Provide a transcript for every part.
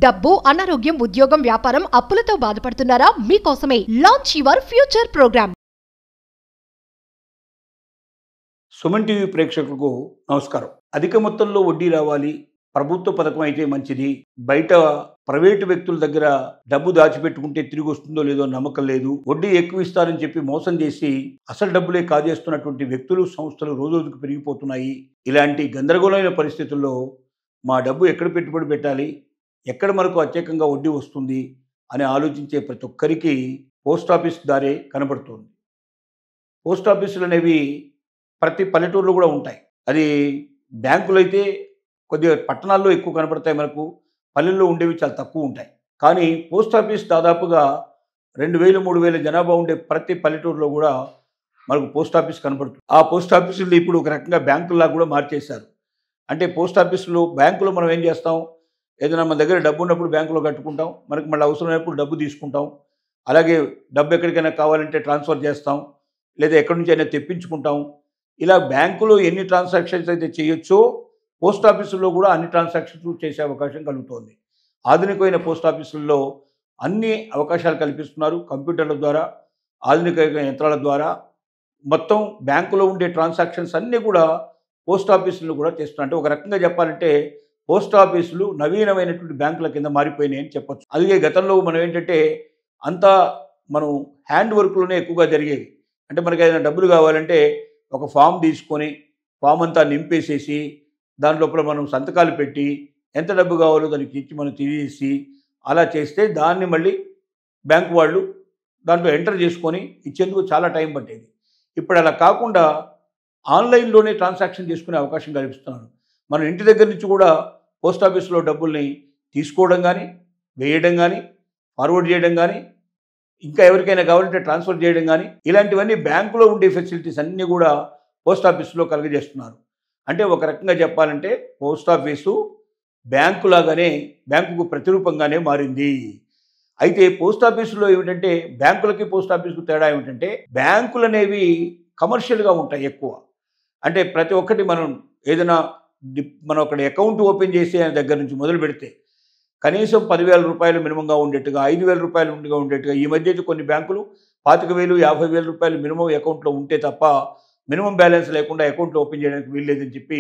డబ్బు, అనారోగ్యం, ఉద్యోగం, వ్యాపారం, అప్పులతో బాధపడుతున్నారా? మీకోసమే launch your future program. Suman TV ప్రేక్షకులకు నమస్కారం. అధిక మొత్తంలో వడ్డీ రావాలి, ప్రభుత్వ పథకం అయితే మంచిది, బయట ప్రైవేటు వ్యక్తుల దగ్గర డబ్బు దాచిపెట్టుకుంటే తిరిగి వస్తుందో లేదో నమ్మకం లేదు, వడ్డీ ఎక్కువ ఇస్తారని చెప్పి మోసం చేసి అసలు డబ్బులే కాజేస్తున్నటువంటి వ్యక్తులు, సంస్థలు రోజుకు పెరిగిపోతున్నాయి. ఇలాంటి గందరగోళమైన పరిస్థితుల్లో మా డబ్బు ఎక్కడ పెట్టుబడి పెట్టాలి, ఎక్కడ మనకు అత్యధికంగా వడ్డీ వస్తుంది అని ఆలోచించే ప్రతి ఒక్కరికి పోస్ట్ ఆఫీస్ దారే కనబడుతుంది. పోస్ట్ ఆఫీసులు అనేవి ప్రతి పల్లెటూరులో కూడా ఉంటాయి. అది బ్యాంకులు అయితే కొద్దిగా పట్టణాల్లో ఎక్కువ కనబడతాయి, మనకు పల్లెల్లో ఉండేవి చాలా తక్కువ ఉంటాయి. కానీ పోస్ట్ ఆఫీస్ దాదాపుగా 2000-3000 జనాభా ఉండే ప్రతి పల్లెటూరులో కూడా మనకు పోస్ట్ ఆఫీస్ కనబడుతుంది. ఆ పోస్ట్ ఆఫీసులు ఇప్పుడు ఒక రకంగా బ్యాంకుల్లా కూడా మార్చేశారు. అంటే పోస్ట్ ఆఫీసులు, బ్యాంకులో మనం ఏం చేస్తాం, ఏదైనా మన దగ్గర డబ్బు ఉన్నప్పుడు బ్యాంకులో కట్టుకుంటాం, మనకు మళ్ళీ అవసరమైనప్పుడు డబ్బు తీసుకుంటాం, అలాగే డబ్బు ఎక్కడికైనా కావాలంటే ట్రాన్స్ఫర్ చేస్తాం, లేదా ఎక్కడి నుంచి అయినా తెప్పించుకుంటాం. ఇలా బ్యాంకులో ఎన్ని ట్రాన్సాక్షన్స్ అయితే చేయొచ్చో పోస్ట్ ఆఫీసుల్లో కూడా అన్ని ట్రాన్సాక్షన్స్ చేసే అవకాశం కలుగుతోంది. ఆధునికమైన పోస్ట్ ఆఫీసుల్లో అన్ని అవకాశాలు కల్పిస్తున్నారు. కంప్యూటర్ల ద్వారా, ఆధునిక యంత్రాల ద్వారా మొత్తం బ్యాంకులో ఉండే ట్రాన్సాక్షన్స్ అన్నీ కూడా పోస్ట్ ఆఫీసుల్లో కూడా చేస్తున్నారు. అంటే ఒక రకంగా చెప్పాలంటే పోస్ట్ ఆఫీసులు నవీనమైనటువంటి బ్యాంకుల కింద మారిపోయినాయి అని చెప్పొచ్చు. అలాగే గతంలో మనం ఏంటంటే అంతా మనం హ్యాండ్ వర్క్లోనే ఎక్కువగా జరిగేవి. అంటే మనకి ఏదైనా డబ్బులు కావాలంటే ఒక ఫామ్ తీసుకొని ఫామ్ అంతా నింపేసేసి దాని లోపల మనం సంతకాలు పెట్టి ఎంత డబ్బు కావాలో దానికి ఇచ్చి మనం తీసేసి అలా చేస్తే దాన్ని మళ్ళీ బ్యాంకు వాళ్ళు దాంట్లో ఎంటర్ చేసుకొని ఇచ్చేందుకు చాలా టైం పట్టేది. ఇప్పుడు అలా కాకుండా ఆన్లైన్లోనే ట్రాన్సాక్షన్ చేసుకునే అవకాశం కల్పిస్తున్నారు. మనం ఇంటి దగ్గర నుంచి కూడా పోస్ట్ ఆఫీస్లో డబ్బుల్ని తీసుకోవడం కానీ, వేయడం కానీ, ఫార్వర్డ్ చేయడం కానీ, ఇంకా ఎవరికైనా కావాలంటే ట్రాన్స్ఫర్ చేయడం కానీ, ఇలాంటివన్నీ బ్యాంకులో ఉండే ఫెసిలిటీస్ అన్నీ కూడా పోస్ట్ ఆఫీసులో కలుగజేస్తున్నారు. అంటే ఒక రకంగా చెప్పాలంటే పోస్ట్ ఆఫీసు బ్యాంకు లాగానే, బ్యాంకుకు ప్రతిరూపంగానే మారింది. అయితే పోస్ట్ ఆఫీసులో ఏమిటంటే బ్యాంకులకి పోస్ట్ ఆఫీసుకు తేడా ఏమిటంటే బ్యాంకులు అనేవి కమర్షియల్గా ఉంటాయి ఎక్కువ. అంటే ప్రతి ఒక్కటి మనం ఏదైనా మనం అక్కడ అకౌంట్ ఓపెన్ చేసే దగ్గర నుంచి మొదలు పెడితే కనీసం 10,000 రూపాయలు మినిమంగా ఉండేట్టుగా, 5,000 రూపాయలు ఉండేట్టుగా, ఈ మధ్య అయితే కొన్ని బ్యాంకులు 25,000, 50,000 రూపాయలు మినిమం అకౌంట్లో ఉంటే తప్ప మినిమం బ్యాలెన్స్ లేకుండా అకౌంట్ ఓపెన్ చేయడానికి వీల్లేదని చెప్పి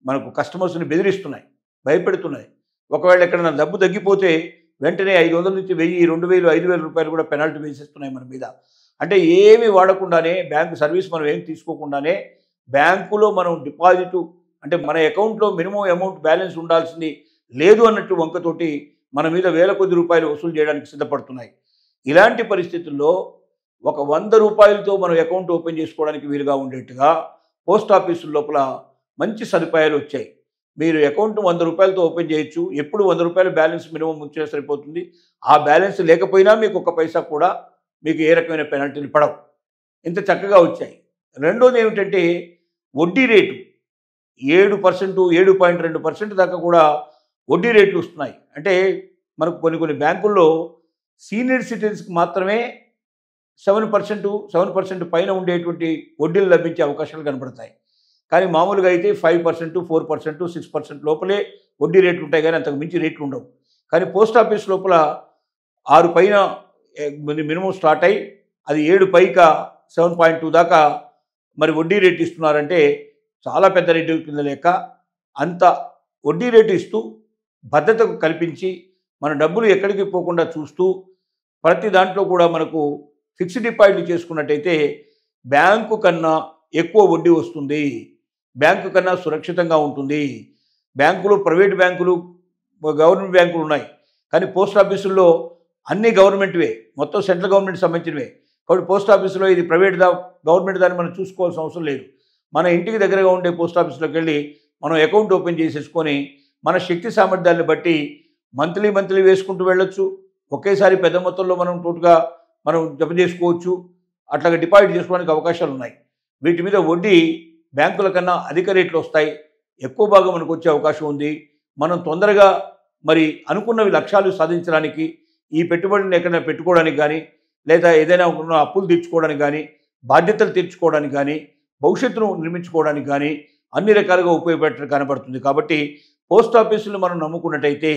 మనకు కస్టమర్స్ని బెదిరిస్తున్నాయి, భయపెడుతున్నాయి. ఒకవేళ ఎక్కడైనా డబ్బు తగ్గిపోతే వెంటనే 500 నుంచి 1000, 2,000, 5,000 రూపాయలు కూడా పెనాల్టీ వేసేస్తున్నాయి మన మీద. అంటే ఏమీ వాడకుండానే, బ్యాంకు సర్వీస్ మనం ఏం తీసుకోకుండానే బ్యాంకులో మనం డిపాజిట్ అంటే మన అకౌంట్లో మినిమం అమౌంట్ బ్యాలెన్స్ ఉండాల్సింది లేదు అన్నట్టు వంకతోటి మన మీద వేల కొద్ది రూపాయలు వసూలు చేయడానికి సిద్ధపడుతున్నాయి. ఇలాంటి పరిస్థితుల్లో ఒక 100 రూపాయలతో మనం అకౌంట్ ఓపెన్ చేసుకోవడానికి వీలుగా ఉండేట్టుగా పోస్ట్ ఆఫీసుల లోపల మంచి సదుపాయాలు వచ్చాయి. మీరు అకౌంట్ 100 రూపాయలతో ఓపెన్ చేయొచ్చు. ఎప్పుడు 100 రూపాయల బ్యాలెన్స్ మినిమం ఉంచినా సరిపోతుంది. ఆ బ్యాలెన్స్ లేకపోయినా మీకు ఒక్క పైసా కూడా మీకు ఏ రకమైన పెనాల్టీలు పడవు. ఇంత చక్కగా వచ్చాయి. రెండోది ఏమిటంటే వడ్డీ రేటు 7%, 7.2% దాకా కూడా వడ్డీ రేట్లు వస్తున్నాయి. అంటే మనకు కొన్ని బ్యాంకుల్లో సీనియర్ సిటిజన్స్కి మాత్రమే 7% పైన ఉండేటువంటి వడ్డీలు లభించే అవకాశాలు కనబడతాయి. కానీ మామూలుగా అయితే 5%, 4%, 6% లోపలే వడ్డీ రేట్లు ఉంటాయి, కానీ అంతకు మించి రేట్లు ఉండవు. కానీ పోస్ట్ ఆఫీస్ లోపల 6 పైన మినిమం స్టార్ట్ అయ్యి అది 7 పైగా 7.2 దాకా మరి వడ్డీ రేటు ఇస్తున్నారంటే చాలా పెద్ద రేటు కింద లెక్క. అంత వడ్డీ రేటు ఇస్తూ భద్రతకు కల్పించి మన డబ్బులు ఎక్కడికి పోకుండా చూస్తూ ప్రతి దాంట్లో కూడా మనకు ఫిక్స్డ్ డిపాజిట్లు చేసుకున్నట్టయితే బ్యాంకు కన్నా ఎక్కువ వడ్డీ వస్తుంది, బ్యాంకు కన్నా సురక్షితంగా ఉంటుంది. బ్యాంకులు, ప్రైవేట్ బ్యాంకులు, గవర్నమెంట్ బ్యాంకులు ఉన్నాయి, కానీ పోస్ట్ ఆఫీసుల్లో అన్నీ గవర్నమెంట్వే, మొత్తం సెంట్రల్ గవర్నమెంట్ సంబంధించినవే. కాబట్టి పోస్ట్ ఆఫీసులో ఇది ప్రైవేట్ గవర్నమెంట్ దాన్ని మనం చూసుకోవాల్సిన అవసరం లేదు. మన ఇంటికి దగ్గరగా ఉండే పోస్ట్ ఆఫీసులోకి వెళ్ళి మనం అకౌంట్ ఓపెన్ చేసేసుకొని మన శక్తి సామర్థ్యాన్ని బట్టి మంత్లీ వేసుకుంటూ వెళ్ళొచ్చు. ఒకేసారి పెద్ద మొత్తంలో మనం టోటల్గా మనం జమ చేసుకోవచ్చు. అట్లాగా డిపాజిట్ చేసుకోవడానికి అవకాశాలు ఉన్నాయి. వీటి మీద వడ్డీ బ్యాంకుల కన్నా అధిక రేట్లు వస్తాయి, ఎక్కువ భాగం మనకు వచ్చే అవకాశం ఉంది. మనం తొందరగా మరి అనుకున్నవి లక్ష్యాలు సాధించడానికి, ఈ పెట్టుబడిని ఎక్కడైనా పెట్టుకోవడానికి కానీ, లేదా ఏదైనా అప్పులు తీర్చుకోవడానికి కానీ, బాధ్యతలు తీర్చుకోవడానికి కానీ, భవిష్యత్తును నిర్మించుకోవడానికి కానీ అన్ని రకాలుగా ఉపయోగపడేట్టు కనబడుతుంది. కాబట్టి పోస్ట్ ఆఫీసులు మనం నమ్ముకున్నట్టయితే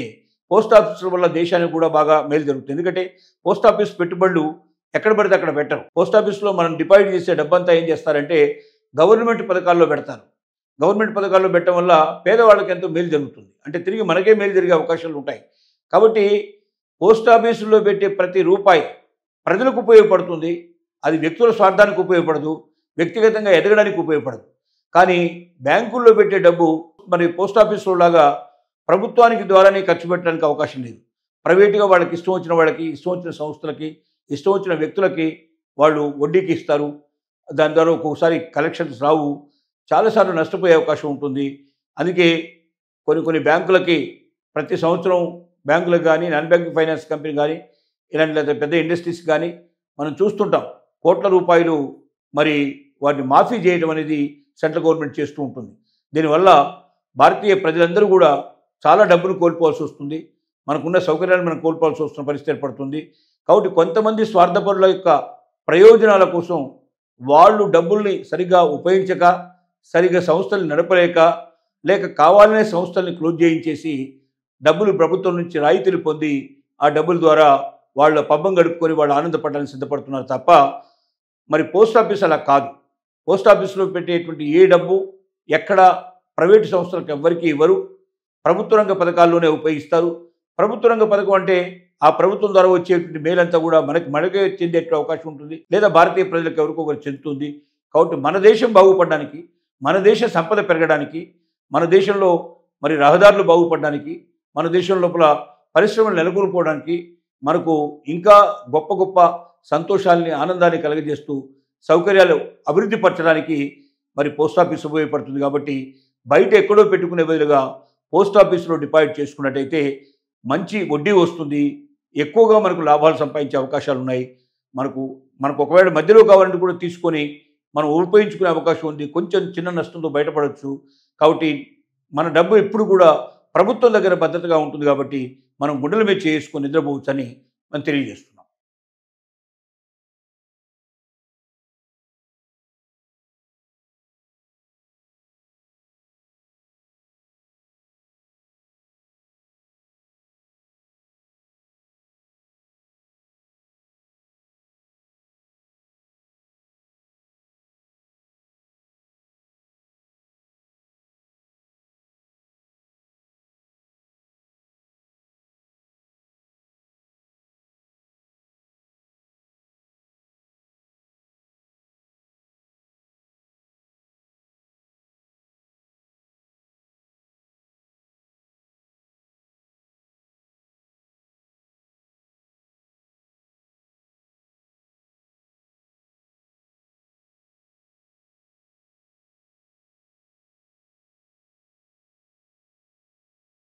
పోస్ట్ ఆఫీసుల వల్ల దేశానికి కూడా బాగా మేలు జరుగుతుంది. ఎందుకంటే పోస్ట్ ఆఫీస్ పెట్టుబడులు ఎక్కడ పడితే అక్కడ పెట్టరు. పోస్ట్ ఆఫీస్లో మనం డిపాజిట్ చేసే డబ్బంతా ఏం చేస్తారంటే గవర్నమెంట్ పథకాల్లో పెడతారు. గవర్నమెంట్ పథకాల్లో పెట్టడం వల్ల పేదవాళ్ళకి ఎంతో మేలు జరుగుతుంది. అంటే తిరిగి మనకే మేలు జరిగే అవకాశాలు ఉంటాయి. కాబట్టి పోస్ట్ ఆఫీసుల్లో పెట్టే ప్రతి రూపాయి ప్రజలకు ఉపయోగపడుతుంది. అది వ్యక్తుల స్వార్థానికి ఉపయోగపడదు, వ్యక్తిగతంగా ఎదగడానికి ఉపయోగపడదు. కానీ బ్యాంకుల్లో పెట్టే డబ్బు మరి పోస్ట్ ఆఫీసులో లాగా ప్రభుత్వానికి ద్వారానే ఖర్చు పెట్టడానికి అవకాశం లేదు. ప్రైవేటుగా వాళ్ళకి ఇష్టం వచ్చిన వాళ్ళకి, ఇష్టం వచ్చిన సంస్థలకి, ఇష్టం వచ్చిన వ్యక్తులకి వాళ్ళు వడ్డీకి ఇస్తారు. దాని ద్వారా ఒక్కొక్కసారి కలెక్షన్స్ రావు, చాలాసార్లు నష్టపోయే అవకాశం ఉంటుంది. అందుకే కొన్ని బ్యాంకులకి ప్రతి సంవత్సరం బ్యాంకులకు కానీ, నాన్ బ్యాంకింగ్ ఫైనాన్స్ కంపెనీ కానీ, ఇలాంటి లేదా పెద్ద ఇండస్ట్రీస్ కానీ మనం చూస్తుంటాం కోట్ల రూపాయలు మరి వాటిని మాఫీ చేయడం అనేది సెంట్రల్ గవర్నమెంట్ చేస్తూ ఉంటుంది. దీనివల్ల భారతీయ ప్రజలందరూ కూడా చాలా డబ్బును కోల్పోవాల్సి వస్తుంది. మనకున్న సౌకర్యాలు మనం కోల్పోవాల్సి వస్తున్న పరిస్థితి ఏర్పడుతుంది. కాబట్టి కొంతమంది స్వార్థపరుల యొక్క ప్రయోజనాల కోసం వాళ్ళు డబ్బుల్ని సరిగ్గా ఉపయోగించక, సరిగ్గా సంస్థల్ని నడపలేక, లేక కావాలనే సంస్థల్ని క్లోజ్ చేయించేసి డబ్బులు ప్రభుత్వం నుంచి రాయితీలు పొంది ఆ డబ్బుల ద్వారా వాళ్ళ పబ్బం గడుపుకొని వాళ్ళు ఆనందపడడానికి సిద్ధపడుతున్నారు తప్ప మరి పోస్ట్ ఆఫీస్ అలా కాదు. పోస్ట్ ఆఫీసులో పెట్టేటువంటి ఏ డబ్బు ఎక్కడ ప్రైవేటు సంస్థలకు ఎవ్వరికీ ఇవ్వరు. ప్రభుత్వ రంగ పథకాల్లోనే ఉపయోగిస్తారు. ప్రభుత్వ రంగ పథకం అంటే ఆ ప్రభుత్వం ద్వారా వచ్చేటువంటి మేలంతా కూడా మనకే చెందే అవకాశం ఉంటుంది, లేదా భారతీయ ప్రజలకు ఎవరికో ఒకరు చెందుతుంది. కాబట్టి మన దేశం బాగుపడడానికి, మన దేశ సంపద పెరగడానికి, మన దేశంలో మరి రహదారులు బాగుపడడానికి, మన దేశం లోపల పరిశ్రమలు నెలకొల్పుకోవడానికి, మనకు ఇంకా గొప్ప గొప్ప సంతోషాలని, ఆనందాన్ని కలుగజేస్తూ సౌకర్యాలు అభివృద్ధి పరచడానికి మరి పోస్ట్ ఆఫీస్ ఉపయోగపడుతుంది. కాబట్టి బయట ఎక్కడో పెట్టుకునే బదులుగా పోస్ట్ ఆఫీసులో డిపాజిట్ చేసుకున్నట్టయితే మంచి వడ్డీ వస్తుంది, ఎక్కువగా మనకు లాభాలు సంపాదించే అవకాశాలు ఉన్నాయి. మనకు ఒకవేళ మధ్యలో కావాలంటే కూడా తీసుకొని మనం ఉపయోగించుకునే అవకాశం ఉంది. కొంచెం చిన్న నష్టంతో బయటపడవచ్చు. కాబట్టి మన డబ్బు ఎప్పుడు కూడా ప్రభుత్వం దగ్గర భద్రతగా ఉంటుంది. కాబట్టి మనం గుండెల మీద చేసుకొని నిద్రపోవచ్చని మనం తెలియజేస్తున్నాం.